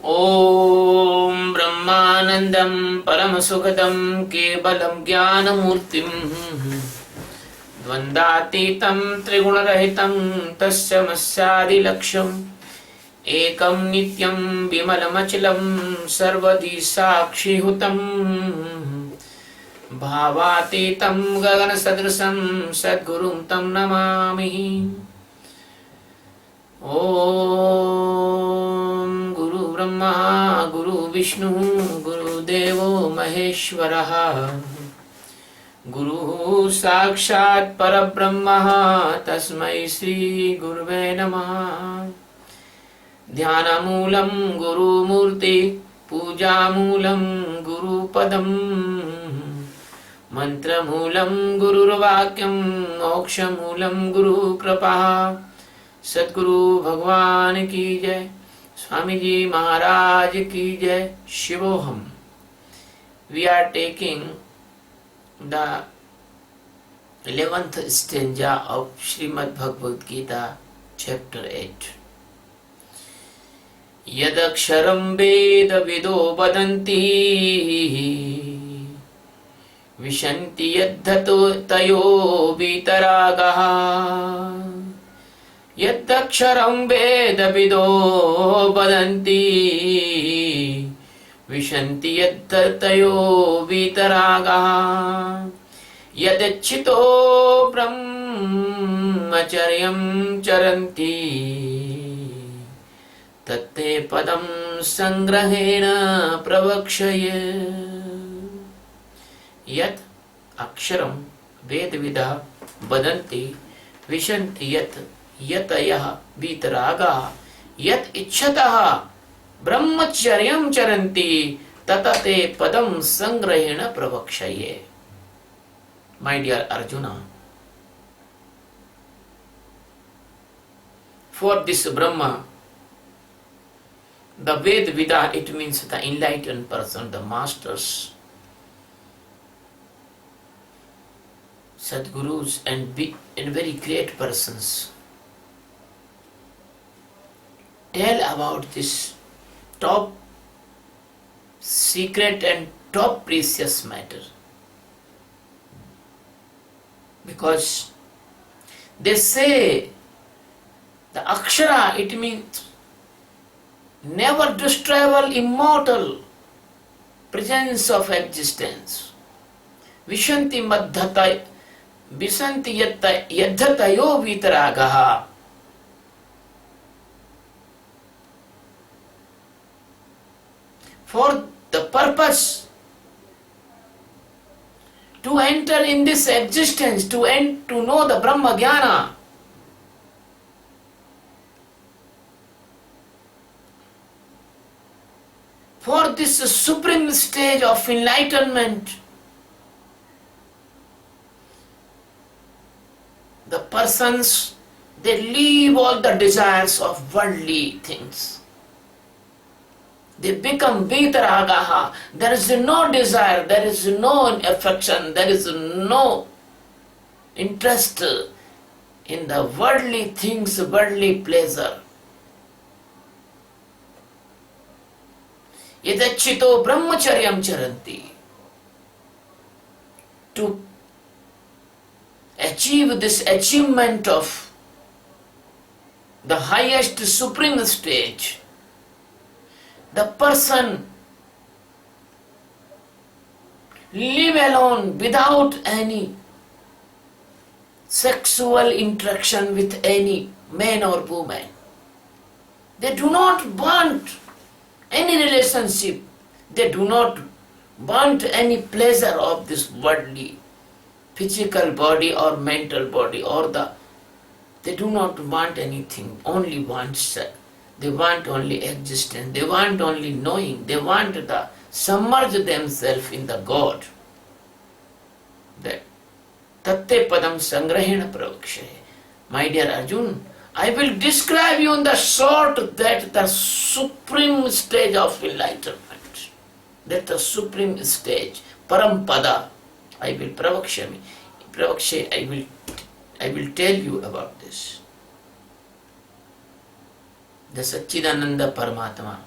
ॐ ब्रह्मानन्दं परमसुखदं केवलं ज्ञानमूर्तिं द्वन्द्वातीतं त्रिगुणरहितं तस्मैवादिलक्ष्यम् एकं नित्यं विमलमचलं सर्वदि साक्षिहुतं भावातीतं गगनसदृशं सद्गुरुं तं नमामि। ॐ गुरु ब्रह्मा गुरु विष्णु गुरुदेवो महेश्वरः गुरुः साक्षात् परब्रह्मः तस्मै श्री गुरुवे नमः। ध्यानमूलं गुरुमूर्ति पूजामूलं गुरुपदं मंत्रमूलं गुरुर्वाक्यं मोक्षमूलं गुरुकृपा। सद्गुरु भगवान की जय, स्वामी जी महाराज की जय। शिवोहम। We are taking the 11th stanza of Srimad Bhagavad Gita, chapter 8. यदक्षरं वेदविदो वदन्ति विशन्ति यद्धतो तयो वीतरागः। यदक्षरं वेदविदो वदन्ति विशन्ति यद्धतयो वीतरागः। यदच्चितो ब्रह्मचर्यं चरन्ति तत्ते पदं संग्रहेण प्रवक्ष्ये। यत् अक्षरं वेदविदः वदन्ति विशन्ति यत् यतयः वीतरागः। यत् इच्छतः ब्रह्मचर्यं चरन्ति ततते पदं संग्रहेण प्रवक्ष्ये। My dear Arjuna, for this Brahma, the Vedavida, it means the enlightened person, the masters, Sadgurus and very great persons tell about this top secret and top precious matter, because they say the Akshara, it means never destroyable, immortal presence of existence. Vishanti madhata visanti yaddhatayo vitaragaha. For the purpose to enter in this existence, to know the Brahma Jnana, for this supreme stage of enlightenment, the persons, they leave all the desires of worldly things. They become vitaragaha. There is no desire, there is no affection, there is no interest in the worldly things, worldly pleasure. Yadachito brahmacharyam charanti. To achieve this achievement of the highest supreme stage, the person live alone without any sexual interaction with any man or woman. They do not want any relationship. They do not want any pleasure of this worldly physical body or mental body, or they do not want anything, only want sex. They want only existence, they want only knowing, they want to submerge themselves in the God. That Tatte Padam Sangrahena Pravakshe. My dear Arjun, I will describe you in the short that the supreme stage of enlightenment, that the supreme stage, Parampada, I will Pravakshe, I will tell you about this. The Satchidananda Paramatma,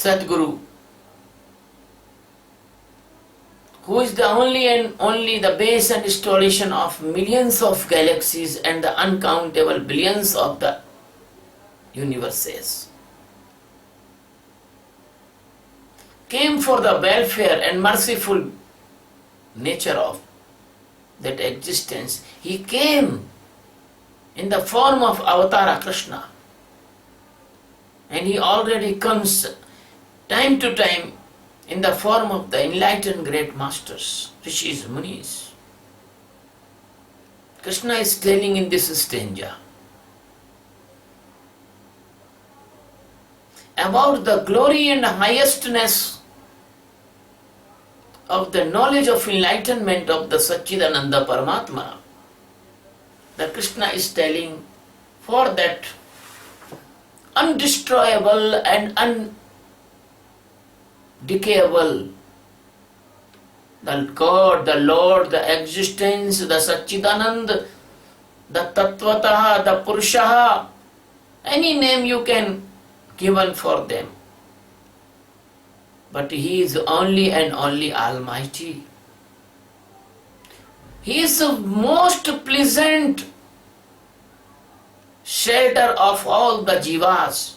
Sadguru, who is the only and only the base and installation of millions of galaxies and the uncountable billions of the universes, came for the welfare and merciful nature of that existence. He came in the form of Avatara Krishna, and he already comes time to time in the form of the enlightened great masters, Rishis, Munis. Krishna is telling in this stanza about the glory and highestness of the knowledge of enlightenment of the Satchidananda Paramatma. The Krishna is telling, for that undestroyable and undecayable, the God, the Lord, the existence, the Satchidanand, the Tattvataha, the Purushaha, any name you can given for them. But He is only and only Almighty. He is the most pleasant shelter of all the jivas.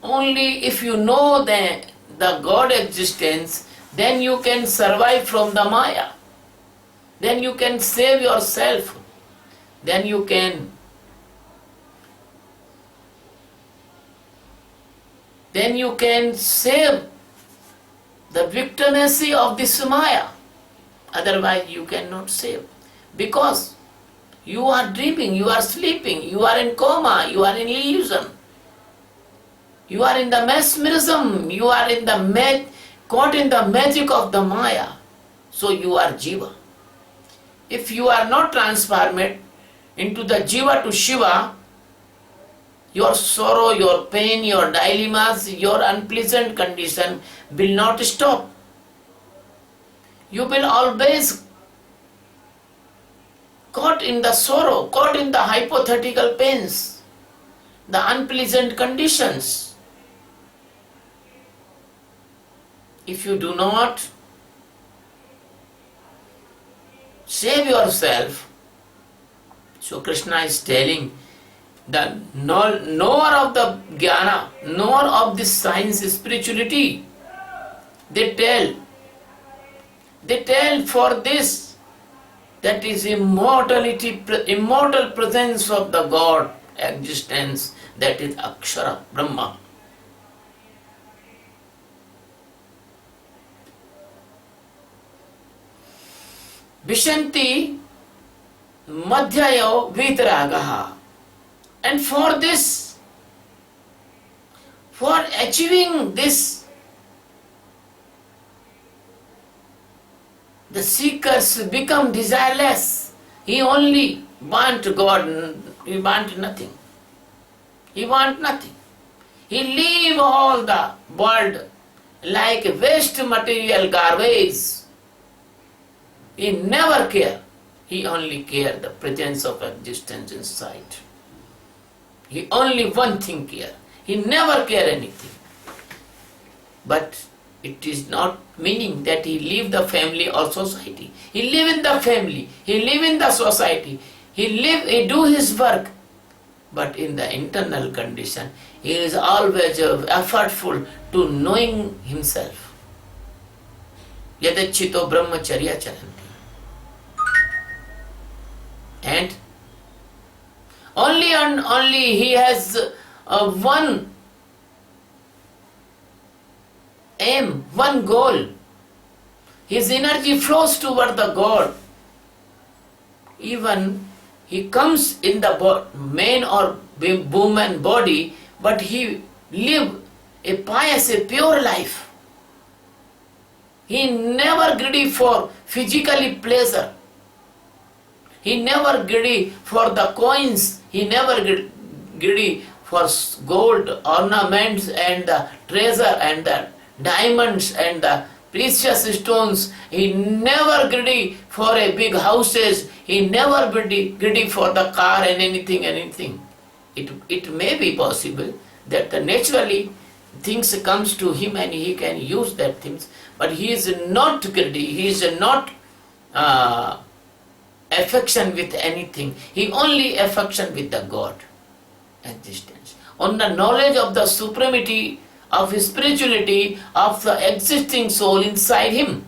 Only if you know the God existence, then you can survive from the Maya. Then you can save yourself. Then you can save the victimacy of this Maya. Otherwise you cannot save. Because you are dreaming, you are sleeping, you are in coma, you are in illusion. You are in the mesmerism, you are in the caught in the magic of the Maya. So you are Jiva. If you are not transformed into the Jiva to Shiva, your sorrow, your pain, your dilemmas, your unpleasant condition will not stop. You will always caught in the sorrow, caught in the hypothetical pains, the unpleasant conditions. If you do not save yourself, so Krishna is telling, the knower of the jnana, knower of this science, spirituality, they tell for this, that is immortal presence of the God existence, that is Akshara, Brahma. Vishanti Madhyayo Vitaragaha. And for this, for achieving this, the seekers become desireless. He only wants God, he wants nothing. He wants nothing. He leave all the world like waste material garbage. He never care. He only care the presence of existence inside. He only one thing care. He never care anything. But it is not meaning that he leave the family or society. He live in the family. He live in the society. He do his work. But in the internal condition, he is always effortful to knowing himself. Yadachito brahmacharya charanti. And only and only he has one aim, one goal. His energy flows toward the God. Even he comes in the man or woman body, but he live a pious, a pure life. He never greedy for physically pleasure. He never greedy for the coins. He never greedy for gold, ornaments and the treasure and the diamonds and the precious stones. He never greedy for a big houses. He never greedy for the car and anything. It may be possible that naturally things comes to him and he can use that things, but he is not greedy, he is not affection with anything, he only affection with the God existence. On the knowledge of the supremacy of spirituality of the existing soul inside him.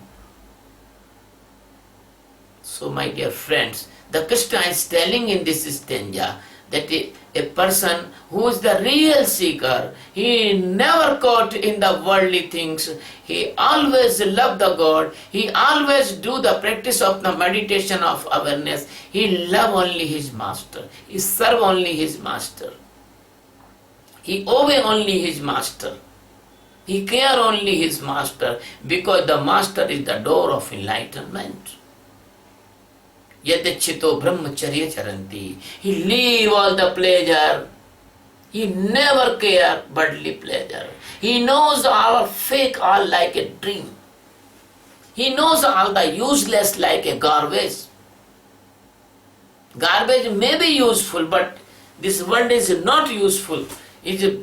So my dear friends, the Krishna is telling in this stanza that a person who is the real seeker, he never caught in the worldly things, he always love the God, he always do the practice of the meditation of awareness, he love only his master, he serve only his master, he obey only his master, he care only his master, because the master is the door of enlightenment. Yadachito brahmacharya charanti. He leave all the pleasure. He never care worldly pleasure. He knows our fake all like a dream. He knows all the useless like a garbage. Garbage may be useful, but this world is not useful. It is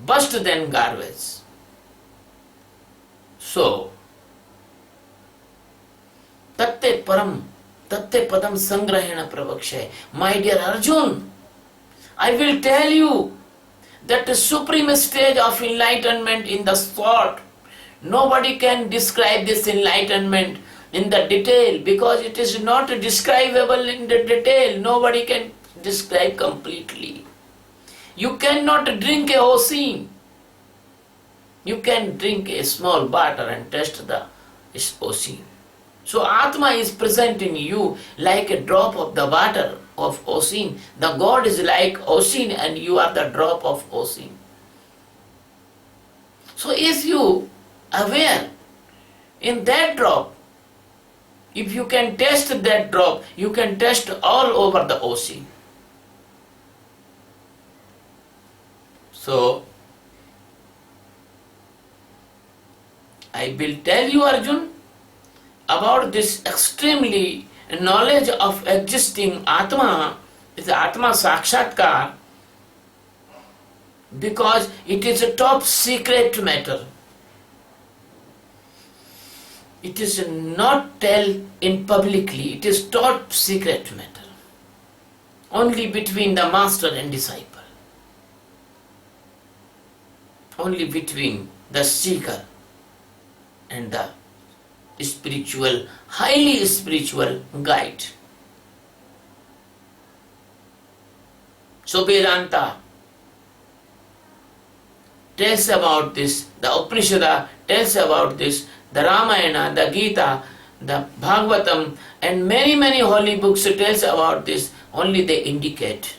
worse than garbage. So, tatte param Tatte padam sangrahena pravakshay. My dear Arjun, I will tell you that the supreme stage of enlightenment in the thought, nobody can describe this enlightenment in the detail, because it is not describable in the detail. Nobody can describe completely. You cannot drink a ocean. You can drink a small water and taste the ocean. So Atma is present in you like a drop of the water of ocean. The God is like ocean and you are the drop of ocean. So if you aware in that drop, if you can taste that drop, you can taste all over the ocean. So I will tell you, Arjun, about this extremely knowledge of existing Atma, is Atma Sakshatkar, because it is a top secret matter. It is not tell in publicly, it is top secret matter. Only between the master and disciple. Only between the seeker and the spiritual, highly spiritual guide. So Vedanta tells about this, the Upanishad tells about this, the Ramayana, the Geeta, the Bhagavatam and many holy books tells about this, only they indicate.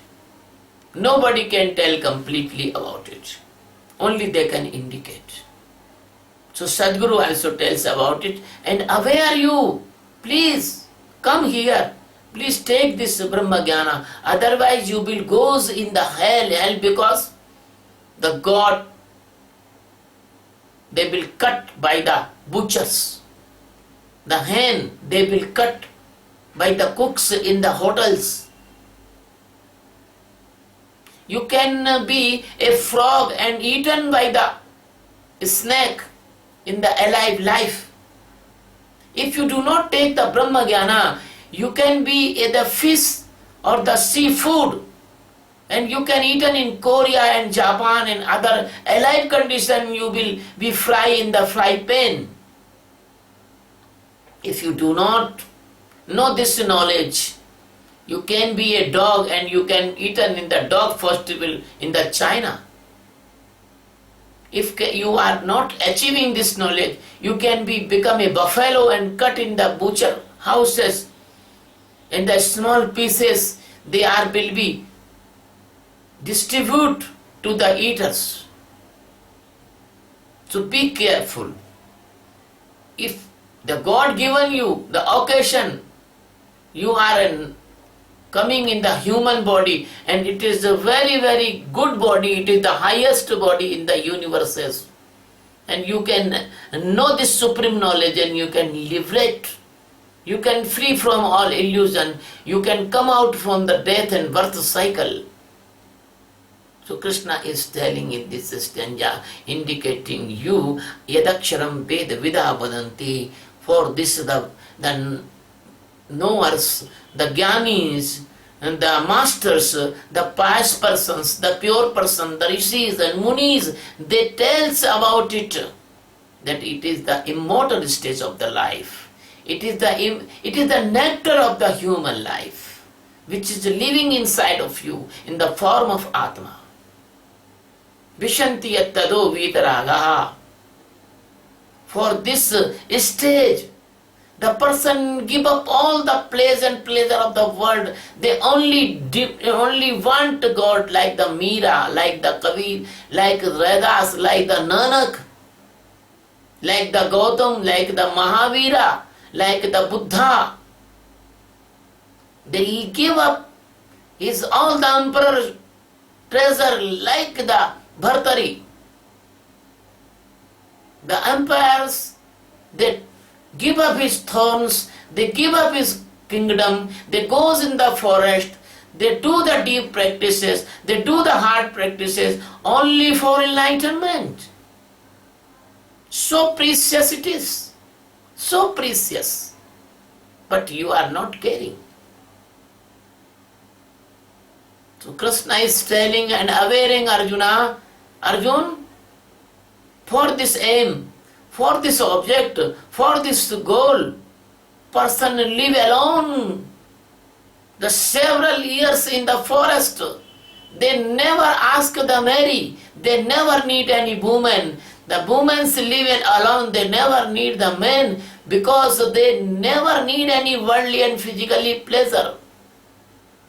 Nobody can tell completely about it. Only they can indicate. So Sadguru also tells about it, and aware you, please come here, please take this Brahma Jnana, otherwise you will go in the hell, because the God, they will cut by the butchers, the hen, they will cut by the cooks in the hotels. You can be a frog and eaten by the snake in the alive life. If you do not take the Brahma Jnana, you can be the fish or the seafood, and you can eat in Korea and Japan and other alive condition, you will be fry in the fry pan. If you do not know this knowledge, you can be a dog and you can eat in the dog festival in the China. If you are not achieving this knowledge, you can become a buffalo and cut in the butcher houses. In the small pieces, they will be distribute to the eaters. So be careful. If the God given you the occasion, you are coming in the human body, and it is a very good body, it is the highest body in the universes, and you can know this supreme knowledge and you can liberate, you can free from all illusion, you can come out from the death and birth cycle. So Krishna is telling in this stanza, indicating you, yadaksharam ved vida vadanti, for this the knowers, the jnanis, and the masters, the pious persons, the pure person, the rishis and munis, they tells about it, that it is the immortal stage of the life. It is the nectar of the human life, which is living inside of you in the form of Atma. Vishanti yattado vitaragaha. For this stage, the person give up all the pleasant pleasure of the world. They only want God, like the Meera, like the Kabir, like Radas, like the Nanak, like the Gautam, like the Mahavira, like the Buddha. They give up his all the emperor treasure, like the Bhartari. The empires, they give up his thorns, they give up his kingdom, they goes in the forest, they do the deep practices, they do the hard practices only for enlightenment. So precious it is, so precious, but you are not caring. So Krishna is telling and awareing Arjuna, Arjun, for this aim, for this object, for this goal, person live alone the several years in the forest. They never ask the Mary, they never need any woman. The women live alone, they never need the men, because they never need any worldly and physically pleasure.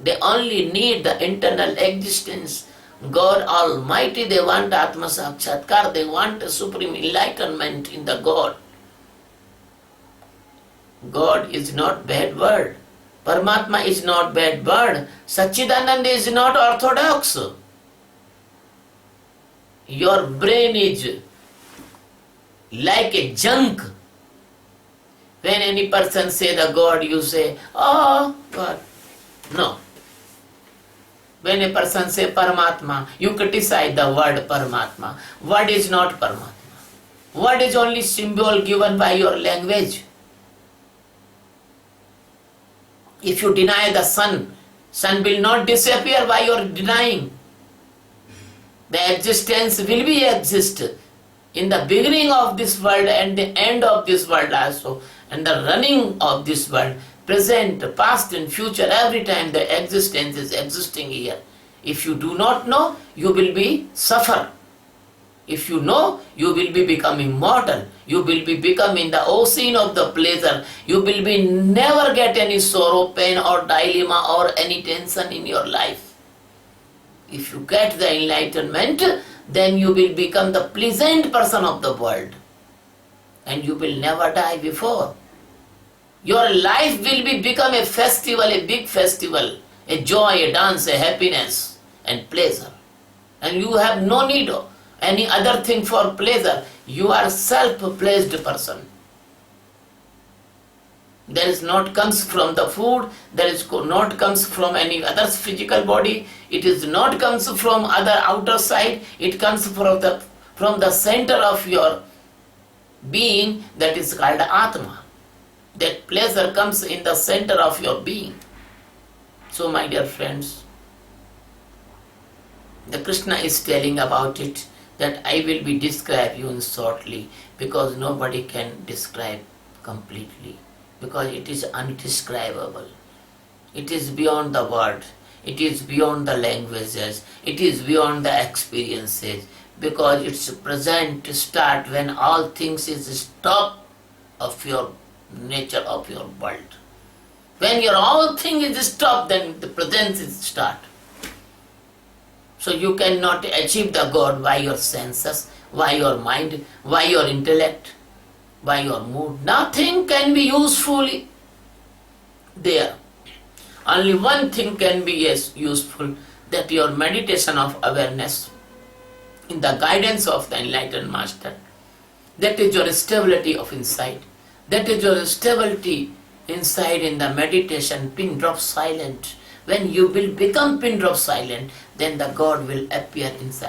They only need the internal existence. God Almighty, they want Atma Sakshatkar, they want supreme enlightenment in the God. God is not bad word. Paramatma is not bad word. Satchidananda is not orthodox. Your brain is like a junk. When any person say the God, you say, oh God. No. When a person say Paramatma, you criticize the word Paramatma. Word is not Paramatma. Word is only symbol given by your language. If you deny the sun, sun will not disappear by your denying. The existence will be exist in the beginning of this world and the end of this world also, and the running of this world, present, past and future, every time the existence is existing here. If you do not know, you will be suffer. If you know, you will be becoming immortal. You will be becoming the ocean of the pleasure. You will be never get any sorrow, pain or dilemma or any tension in your life. If you get the enlightenment, then you will become the pleasant person of the world. And you will never die before. Your life will become a festival, a big festival, a joy, a dance, a happiness and pleasure. And you have no need of any other thing for pleasure. You are self-pleased person. There is not comes from the food, there is not comes from any other physical body, it is not comes from other outer side, it comes from the center of your being, that is called Atma. That pleasure comes in the center of your being. So my dear friends, the Krishna is telling about it, that I will be describe you in shortly, because nobody can describe completely, because it is undescribable. It is beyond the word, it is beyond the languages, it is beyond the experiences, because it's present start when all things is stop of your nature of your world. When your all thing is stopped, then the presence is start. So you cannot achieve the God by your senses, by your mind, by your intellect, by your mood. Nothing can be useful there. Only one thing can be useful, that your meditation of awareness in the guidance of the enlightened master. That is your stability of insight. That is your stability inside in the meditation, pin drop silent, When you will become pin drop silent, then the God will appear inside.